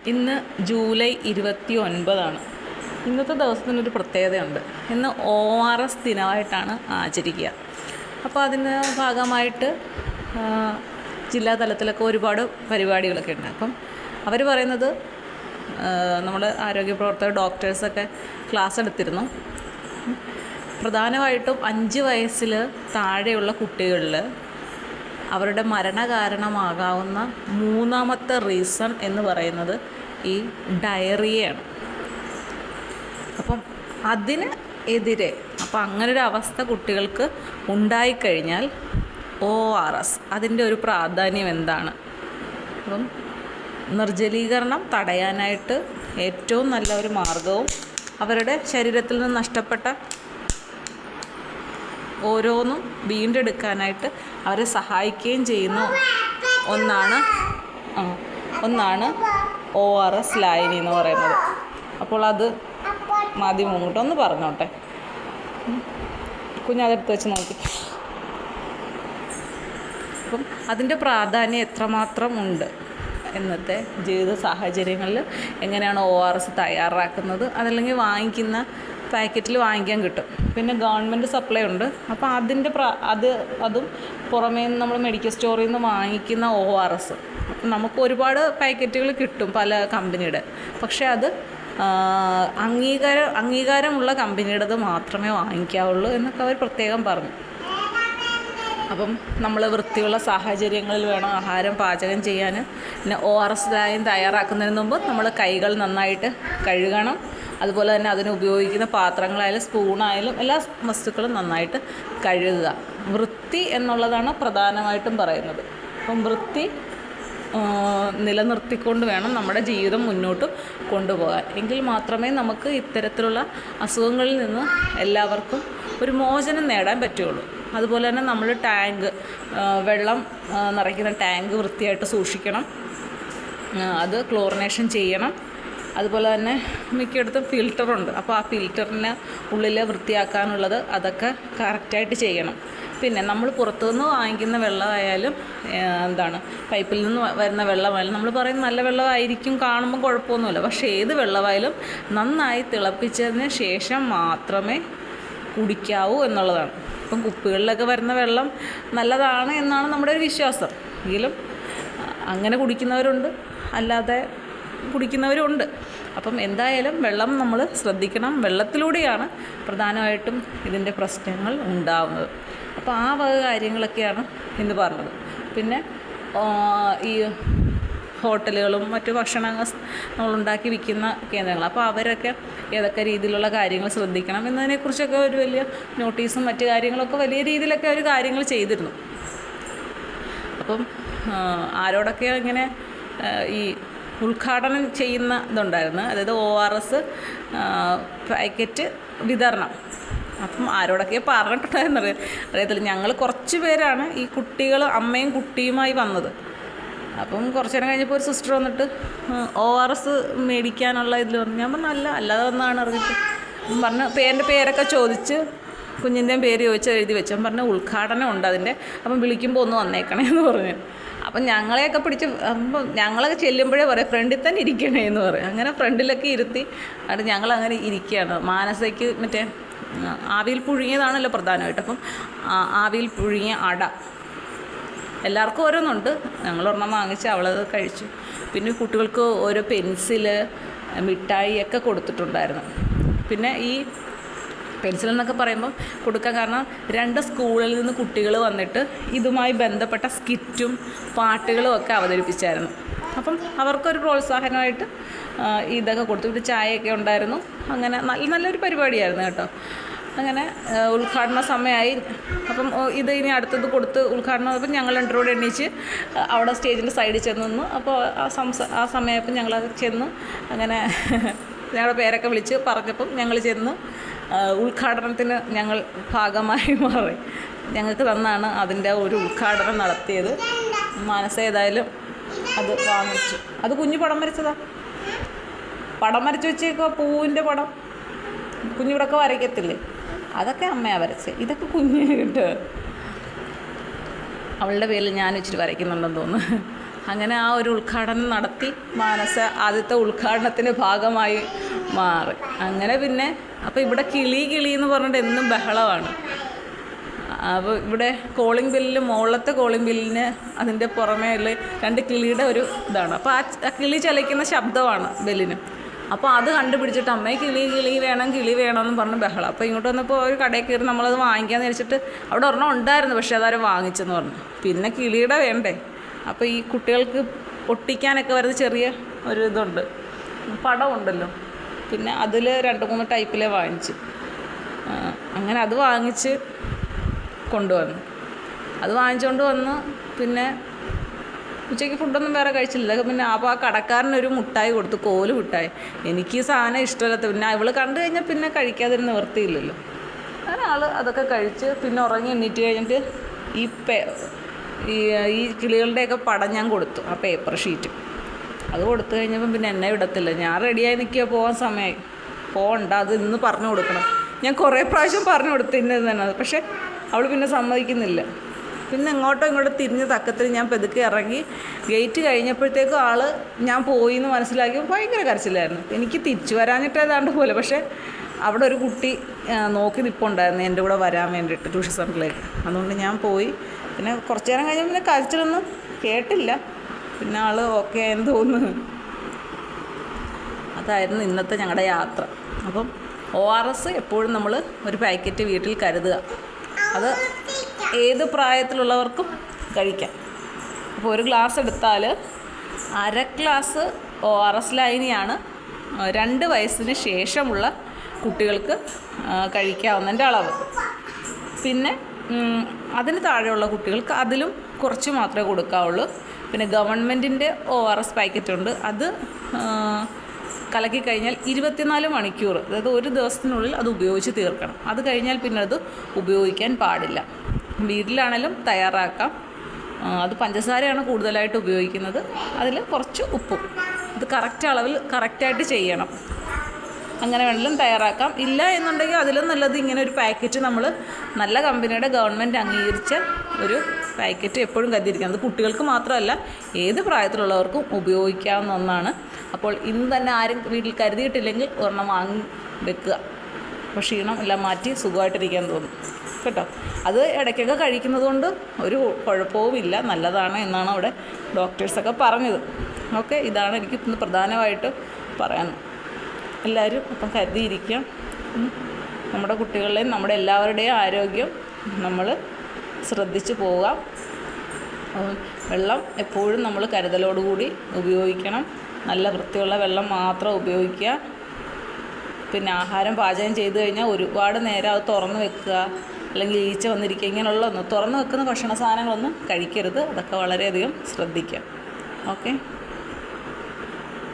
ഇന്ന് ജൂലൈ 29 ഇന്നത്തെ ദിവസത്തിനൊരു പ്രത്യേകതയുണ്ട്. ഇന്ന് ORS ദിനമായിട്ടാണ് ആചരിക്കുക. അപ്പോൾ അതിൻ്റെ ഭാഗമായിട്ട് ജില്ലാ തലത്തിലൊക്കെ ഒരുപാട് പരിപാടികളൊക്കെ ഉണ്ട്. അപ്പം അവർ പറയുന്നത് നമ്മൾ ആരോഗ്യ പ്രവർത്തകർ ഡോക്ടേഴ്സൊക്കെ ക്ലാസ് എടുത്തിരുന്നു. പ്രധാനമായിട്ടും 5 വയസ്സിൽ താഴെയുള്ള കുട്ടികളിൽ അവരുടെ മരണകാരണമാകാവുന്ന മൂന്നാമത്തെ റീസൺ എന്ന് പറയുന്നത് ഈ ഡയറിയയാണ്. അപ്പം അതിന് എതിരെ അങ്ങനൊരു അവസ്ഥ കുട്ടികൾക്ക് ഉണ്ടായിക്കഴിഞ്ഞാൽ ORS അതിൻ്റെ ഒരു പ്രാധാന്യം എന്താണ്? അപ്പം നിർജ്ജലീകരണം തടയാനായിട്ട് ഏറ്റവും നല്ല ഒരു മാർഗവും അവരുടെ ശരീരത്തിൽ നിന്ന് നഷ്ടപ്പെട്ട ഓരോന്നും വീണ്ടെടുക്കാനായിട്ട് അവരെ സഹായിക്കുകയും ചെയ്യുന്ന ഒന്നാണ് ORS ലായനി എന്ന് പറയുന്നത്. അപ്പോൾ അത് മാധ്യമം ഇങ്ങോട്ടൊന്ന് പറഞ്ഞോട്ടെ. കുഞ്ഞതെടുത്ത് വെച്ച് നോക്കി. അപ്പം അതിൻ്റെ പ്രാധാന്യം എത്രമാത്രം ഉണ്ട്, ഇന്നത്തെ ജീവിത സാഹചര്യങ്ങളിൽ എങ്ങനെയാണ് ORS തയ്യാറാക്കുന്നത്, അതല്ലെങ്കിൽ വാങ്ങിക്കുന്ന പാക്കറ്റിൽ വാങ്ങിക്കാൻ കിട്ടും. പിന്നെ ഗവൺമെൻറ് സപ്ലൈ ഉണ്ട്. അപ്പോൾ അതിൻ്റെ അതും പുറമേ നിന്ന് നമ്മൾ മെഡിക്കൽ സ്റ്റോറിൽ നിന്ന് വാങ്ങിക്കുന്ന ORS നമുക്ക് ഒരുപാട് പാക്കറ്റുകൾ കിട്ടും പല കമ്പനിയുടെ. പക്ഷേ അത് അംഗീകാരമുള്ള കമ്പനിയുടേത് മാത്രമേ വാങ്ങിക്കാവുള്ളൂ എന്നൊക്കെ അവർ പ്രത്യേകം പറഞ്ഞു. അപ്പം നമ്മൾ വൃത്തിയുള്ള സാഹചര്യങ്ങളിൽ വേണം ആഹാരം പാചകം ചെയ്യാൻ. പിന്നെ ORS ലായനി തയ്യാറാക്കുന്നതിന് മുമ്പ് നമ്മൾ കൈകൾ നന്നായിട്ട് കഴുകണം. അതുപോലെ തന്നെ അതിന് ഉപയോഗിക്കുന്ന പാത്രങ്ങളായാലും സ്പൂണായാലും എല്ലാ വസ്തുക്കളും നന്നായിട്ട് കഴുകുക. വൃത്തി എന്നുള്ളതാണ് പ്രധാനമായിട്ടും പറയുന്നത്. അപ്പം വൃത്തി നിലനിർത്തിക്കൊണ്ട് വേണം നമ്മുടെ ജീവിതം മുന്നോട്ട് കൊണ്ടുപോകാൻ. എങ്കിൽ മാത്രമേ നമുക്ക് ഇത്തരത്തിലുള്ള അസുഖങ്ങളിൽ നിന്ന് എല്ലാവർക്കും ഒരു മോചനം നേടാൻ പറ്റുള്ളൂ. അതുപോലെ തന്നെ നമ്മൾ വെള്ളം നിറയ്ക്കുന്ന ടാങ്ക് വൃത്തിയായിട്ട് സൂക്ഷിക്കണം. അത് ക്ലോറിനേഷൻ ചെയ്യണം. അതുപോലെ തന്നെ മിക്കയിടത്തും ഫിൽറ്ററുണ്ട്. അപ്പോൾ ആ ഫിൽറ്ററിന് ഉള്ളിൽ വൃത്തിയാക്കാനുള്ളത് അതൊക്കെ കറക്റ്റായിട്ട് ചെയ്യണം. പിന്നെ നമ്മൾ പുറത്തുനിന്ന് വാങ്ങിക്കുന്ന വെള്ളമായാലും പൈപ്പിൽ നിന്ന് വരുന്ന വെള്ളമായാലും നമ്മൾ പറയും നല്ല വെള്ളമായിരിക്കും, കാണുമ്പോൾ കുഴപ്പമൊന്നുമില്ല. പക്ഷേ ഏത് വെള്ളമായാലും നന്നായി തിളപ്പിച്ചതിന് ശേഷം മാത്രമേ കുടിക്കാവൂ എന്നുള്ളതാണ്. ഇപ്പം കുപ്പികളിലൊക്കെ വരുന്ന വെള്ളം നല്ലതാണ് എന്നാണ് നമ്മുടെ ഒരു വിശ്വാസം. എങ്കിലും അങ്ങനെ കുടിക്കുന്നവരുണ്ട്, അല്ലാതെ കുടിക്കുന്നവരുണ്ട്. അപ്പം എന്തായാലും വെള്ളം നമ്മൾ ശ്രദ്ധിക്കണം. വെള്ളത്തിലൂടെയാണ് പ്രധാനമായിട്ടും ഇതിൻ്റെ പ്രശ്നങ്ങൾ ഉണ്ടാവുന്നത്. അപ്പോൾ ആ വക കാര്യങ്ങളൊക്കെയാണ് ഇന്ന് പറഞ്ഞത്. പിന്നെ ഈ ഹോട്ടലുകളും മറ്റു ഭക്ഷണങ്ങൾ നമ്മളുണ്ടാക്കി വിൽക്കുന്ന കേന്ദ്രങ്ങൾ, അപ്പോൾ അവരൊക്കെ ഏതൊക്കെ രീതിയിലുള്ള കാര്യങ്ങൾ ശ്രദ്ധിക്കണം എന്നതിനെക്കുറിച്ചൊക്കെ ഒരു വലിയ നോട്ടീസും മറ്റു കാര്യങ്ങളൊക്കെ വലിയ രീതിയിലൊക്കെ ഒരു കാര്യങ്ങൾ ചെയ്തിരുന്നു. അപ്പം ആരോടൊക്കെ ഇങ്ങനെ ഈ ഉദ്ഘാടനം ചെയ്യുന്ന ഇതുണ്ടായിരുന്നു, അതായത് ORS പാക്കറ്റ് വിതരണം. അപ്പം ആരോടൊക്കെ പറഞ്ഞിട്ടുണ്ടായിരുന്നു അറിയത്തില്ല. ഞങ്ങൾ കുറച്ച് പേരാണ് ഈ കുട്ടികൾ അമ്മയും കുട്ടിയുമായി വന്നത്. അപ്പം കുറച്ച് നേരം കഴിഞ്ഞപ്പോൾ ഒരു സിസ്റ്റർ വന്നിട്ട് ORS മേടിക്കാനുള്ള ഇതിൽ പറഞ്ഞു. ഞാൻ പറഞ്ഞു അല്ലാതെ വന്നാണ് അറിഞ്ഞിട്ട് പറഞ്ഞു. പേരൊക്കെ ചോദിച്ച് കുഞ്ഞിൻ്റെയും പേര് ചോദിച്ച് എഴുതി വെച്ചു. ഞാൻ പറഞ്ഞു ഉദ്ഘാടനം ഉണ്ട് അതിൻ്റെ, അപ്പം വിളിക്കുമ്പോൾ ഒന്ന് വന്നേക്കണേ എന്ന് പറഞ്ഞു. അപ്പം ഞങ്ങളെയൊക്കെ പിടിച്ച് ഞങ്ങളൊക്കെ ചെല്ലുമ്പോഴേ പറയും ഫ്രണ്ടിൽ തന്നെ ഇരിക്കണേ എന്ന് പറയും. അങ്ങനെ ഫ്രണ്ടിലൊക്കെ ഇരുത്തി അത് ഞങ്ങളങ്ങനെ ഇരിക്കുകയാണ്. മാനസയ്ക്ക് മറ്റേ ആവിയിൽ പുഴുങ്ങിയതാണല്ലോ പ്രധാനമായിട്ട്. അപ്പം ആവിയിൽ പുഴുങ്ങിയ അട എല്ലാവർക്കും ഓരോന്നുണ്ട്. ഞങ്ങളൊരെണ്ണം വാങ്ങിച്ച് അവളത് കഴിച്ചു. പിന്നെ കുട്ടികൾക്ക് ഓരോ പെൻസില്, മിഠായി ഒക്കെ കൊടുത്തിട്ടുണ്ടായിരുന്നു. പിന്നെ ഈ പെൻസിലെന്നൊക്കെ പറയുമ്പം കൊടുക്കാൻ കാരണം 2 സ്കൂളിൽ നിന്ന് കുട്ടികൾ വന്നിട്ട് ഇതുമായി ബന്ധപ്പെട്ട സ്കിറ്റും പാട്ടുകളും ഒക്കെ അവതരിപ്പിച്ചായിരുന്നു. അപ്പം അവർക്കൊരു പ്രോത്സാഹനമായിട്ട് ഇതൊക്കെ കൊടുത്തു. ഇവിടെ ചായയൊക്കെ ഉണ്ടായിരുന്നു. അങ്ങനെ നല്ലൊരു പരിപാടിയായിരുന്നു കേട്ടോ. അങ്ങനെ ഉദ്ഘാടന സമയമായി. അപ്പം ഇത് ഇനി അടുത്തത് കൊടുത്ത് ഉദ്ഘാടനം. അപ്പം ഞങ്ങൾ 2 കൂടെ എണീച്ച് അവിടെ സ്റ്റേജിൻ്റെ സൈഡിൽ ചെന്ന് നിന്നു. അപ്പോൾ ആ സമയപ്പം ഞങ്ങൾ ചെന്ന് അങ്ങനെ ഞങ്ങളുടെ പേരൊക്കെ വിളിച്ച് പറഞ്ഞപ്പം ഞങ്ങൾ ചെന്ന് ഉദ്ഘാടനത്തിന് ഞങ്ങൾ ഭാഗമായി മാറി. ഞങ്ങൾക്ക് തന്നാണ് അതിൻ്റെ ഒരു ഉദ്ഘാടനം നടത്തിയത്. മനസ്സ് ഏതായാലും അത് വാങ്ങിച്ചു. അത് കുഞ്ഞു പടം വരച്ചതാ. പടം വരച്ച് വെച്ചേക്കോ, പൂവിൻ്റെ പടം. കുഞ്ഞിവിടൊക്കെ വരയ്ക്കത്തില്ലേ, അതൊക്കെ അമ്മയാണ് വരച്ചത്. ഇതൊക്കെ കുഞ്ഞ് കിട്ടുക. അവളുടെ പേരിൽ ഞാൻ ഇച്ചിരി വരയ്ക്കുന്നുണ്ടെന്ന് തോന്നുന്നു. അങ്ങനെ ആ ഒരു ഉദ്ഘാടനം നടത്തി മാനസ ആദ്യത്തെ ഉദ്ഘാടനത്തിൻ്റെ ഭാഗമായി മാറി. അങ്ങനെ പിന്നെ അപ്പോൾ ഇവിടെ കിളി എന്ന് പറഞ്ഞിട്ട് എന്നും ബഹളമാണ്. അപ്പോൾ ഇവിടെ കോളിംഗ് ബെല്ലിൽ മുകളിലത്തെ കോളിംഗ് ബെല്ലിന് അതിൻ്റെ പുറമേ ഉള്ള 2 കിളിയുടെ ഒരു ഇതാണ്. അപ്പോൾ ആ കിളി ചലിക്കുന്ന ശബ്ദമാണ് ബെല്ലിന്. അപ്പോൾ അത് കണ്ടുപിടിച്ചിട്ട് അമ്മയെ കിളി വേണമെന്ന് പറഞ്ഞ് ബഹളം. അപ്പോൾ ഇങ്ങോട്ട് വന്നപ്പോൾ ഒരു കടയിൽ കയറി നമ്മളത് വാങ്ങിക്കാമെന്ന് വെച്ചിട്ട് അവിടെ ഒരെണ്ണം ഉണ്ടായിരുന്നു, പക്ഷേ അതാരും വാങ്ങിച്ചെന്ന് പറഞ്ഞു. പിന്നെ കിളിയുടെ വേണ്ടേ. അപ്പോൾ ഈ കുട്ടികൾക്ക് ഒട്ടിക്കാനൊക്കെ വരുന്ന ചെറിയ ഒരു ഇതുണ്ട്, പടമുണ്ടല്ലോ, പിന്നെ അതിൽ 2-3 ടൈപ്പിലെ വാങ്ങിച്ച്. അങ്ങനെ അത് വാങ്ങിച്ച് കൊണ്ടുവന്നു. അത് വാങ്ങിച്ചുകൊണ്ട് വന്ന് പിന്നെ ഉച്ചയ്ക്ക് ഫുഡൊന്നും വേറെ കഴിച്ചില്ല. പിന്നെ അപ്പോൾ ആ കടക്കാരനൊരു മുട്ടായി കൊടുത്തു, കോല് മുട്ടായി. എനിക്ക് ഈ സാധനം ഇഷ്ടമല്ലാത്ത, പിന്നെ ഇവള് കണ്ടു കഴിഞ്ഞാൽ പിന്നെ കഴിക്കാതിരുന്ന് നിവർത്തിയില്ലല്ലോ. അങ്ങനെ ആൾ അതൊക്കെ കഴിച്ച് പിന്നെ ഉറങ്ങി എണീറ്റ് കഴിഞ്ഞിട്ട് ഈ കിളികളുടെയൊക്കെ പടം ഞാൻ കൊടുത്തു, ആ പേപ്പർ ഷീറ്റ്. അത് കൊടുത്തു കഴിഞ്ഞപ്പം പിന്നെ എന്നെ വിടത്തില്ല. ഞാൻ റെഡിയായി നിൽക്കുക, പോകാൻ സമയമായി. പോകണ്ട, അത് ഇന്ന് പറഞ്ഞു കൊടുക്കണം. ഞാൻ കുറേ പ്രാവശ്യം പറഞ്ഞു കൊടുത്തു ഇന്നത് തന്നെ, പക്ഷേ അവൾ പിന്നെ സമ്മതിക്കുന്നില്ല. പിന്നെ ഇങ്ങോട്ടും തിരിഞ്ഞ് തക്കത്തിൽ ഞാൻ പെതുക്കെ ഇറങ്ങി. ഗേറ്റ് കഴിഞ്ഞപ്പോഴത്തേക്കും ആൾ ഞാൻ പോയി എന്ന് മനസ്സിലാക്കി ഭയങ്കര കരച്ചിലായിരുന്നു. എനിക്ക് തിരിച്ചു വരാനിട്ട് ഏതാണ്ട് പോലെ, പക്ഷേ അവിടെ ഒരു കുട്ടി നോക്കി നിൽപ്പുണ്ടായിരുന്നു എൻ്റെ കൂടെ വരാൻ വേണ്ടിയിട്ട് ട്യൂഷൻ സെൻ്ററിലേക്ക്. അതുകൊണ്ട് ഞാൻ പോയി. പിന്നെ കുറച്ച് നേരം കഴിഞ്ഞപ്പോൾ പിന്നെ കരച്ചിലൊന്നും കേട്ടില്ല. പിന്നെ ആൾ ഓക്കെ എന്ന് തോന്നുന്നു. അതായിരുന്നു ഇന്നത്തെ ഞങ്ങളുടെ യാത്ര. അപ്പം ORS എപ്പോഴും നമ്മൾ ഒരു പാക്കറ്റ് വീട്ടിൽ കരുതുക. അത് ഏത് പ്രായത്തിലുള്ളവർക്കും കഴിക്കാം. അപ്പോൾ ഒരു ഗ്ലാസ് എടുത്താൽ 1/2 ഗ്ലാസ് ORS ലൈനിയാണ് 2 വയസ്സിന് ശേഷമുള്ള കുട്ടികൾക്ക് കഴിക്കാവുന്നതിൻ്റെ അളവ്. പിന്നെ അതിന് താഴെയുള്ള കുട്ടികൾക്ക് അതിലും കുറച്ച് മാത്രമേ കൊടുക്കാവുള്ളൂ. പിന്നെ ഗവൺമെൻറ്റിൻ്റെ ORS പാക്കറ്റുണ്ട്. അത് കലക്കി കഴിഞ്ഞാൽ 24 മണിക്കൂർ, അതായത് ഒരു ദിവസത്തിനുള്ളിൽ അത് ഉപയോഗിച്ച് തീർക്കണം. അത് കഴിഞ്ഞാൽ പിന്നെ അത് ഉപയോഗിക്കാൻ പാടില്ല. വീട്ടിലാണെങ്കിലും തയ്യാറാക്കാം. അത് പഞ്ചസാരയാണ് കൂടുതലായിട്ട് ഉപയോഗിക്കുന്നത്, അതിൽ കുറച്ച് ഉപ്പും. ഇത് കറക്റ്റ് അളവിൽ കറക്റ്റായിട്ട് ചെയ്യണം. അങ്ങനെ വേണമെങ്കിലും തയ്യാറാക്കാം. ഇല്ല എന്നുണ്ടെങ്കിൽ അതിലും നല്ലത് ഇങ്ങനെ ഒരു പാക്കറ്റ് നമ്മൾ നല്ല കമ്പനിയുടെ ഗവൺമെൻറ് അംഗീകരിച്ച ഒരു പാക്കറ്റ് എപ്പോഴും കരുതിയിരിക്കുന്നത്. അത് കുട്ടികൾക്ക് മാത്രമല്ല ഏത് പ്രായത്തിലുള്ളവർക്കും ഉപയോഗിക്കാവുന്ന ഒന്നാണ്. അപ്പോൾ ഇന്ന് തന്നെ ആരും വീട്ടിൽ കരുതിയിട്ടില്ലെങ്കിൽ ഒരെണ്ണം വാങ്ങി വെക്കുക. അപ്പോൾ ക്ഷീണം എല്ലാം മാറ്റി സുഖമായിട്ടിരിക്കാൻ തോന്നും കേട്ടോ. അത് ഇടയ്ക്കൊക്കെ കഴിക്കുന്നത് കൊണ്ട് ഒരു കുഴപ്പവുമില്ല, നല്ലതാണ് എന്നാണ് അവിടെ ഡോക്ടേഴ്സൊക്കെ പറഞ്ഞത്. ഓക്കെ, ഇതാണ് എനിക്ക് ഇന്ന് പ്രധാനമായിട്ട് പറയാൻ. എല്ലാവരും അപ്പം കരുതിയിരിക്കാം. നമ്മുടെ കുട്ടികളുടെയും നമ്മുടെ എല്ലാവരുടെയും ആരോഗ്യം നമ്മൾ ശ്രദ്ധിച്ച് പോകാം. വെള്ളം എപ്പോഴും നമ്മൾ കരുതലോടുകൂടി ഉപയോഗിക്കണം. നല്ല വൃത്തിയുള്ള വെള്ളം മാത്രം ഉപയോഗിക്കുക. പിന്നെ ആഹാരം പാചകം ചെയ്ത് കഴിഞ്ഞാൽ ഒരുപാട് നേരം അത് തുറന്ന് വെക്കുക, അല്ലെങ്കിൽ ഈച്ച വന്നിരിക്കുക, ഇങ്ങനെയുള്ളതൊന്നും തുറന്ന് വെക്കുന്ന ഭക്ഷണ സാധനങ്ങളൊന്നും കഴിക്കരുത്. അതൊക്കെ വളരെയധികം ശ്രദ്ധിക്കുക. ഓക്കെ.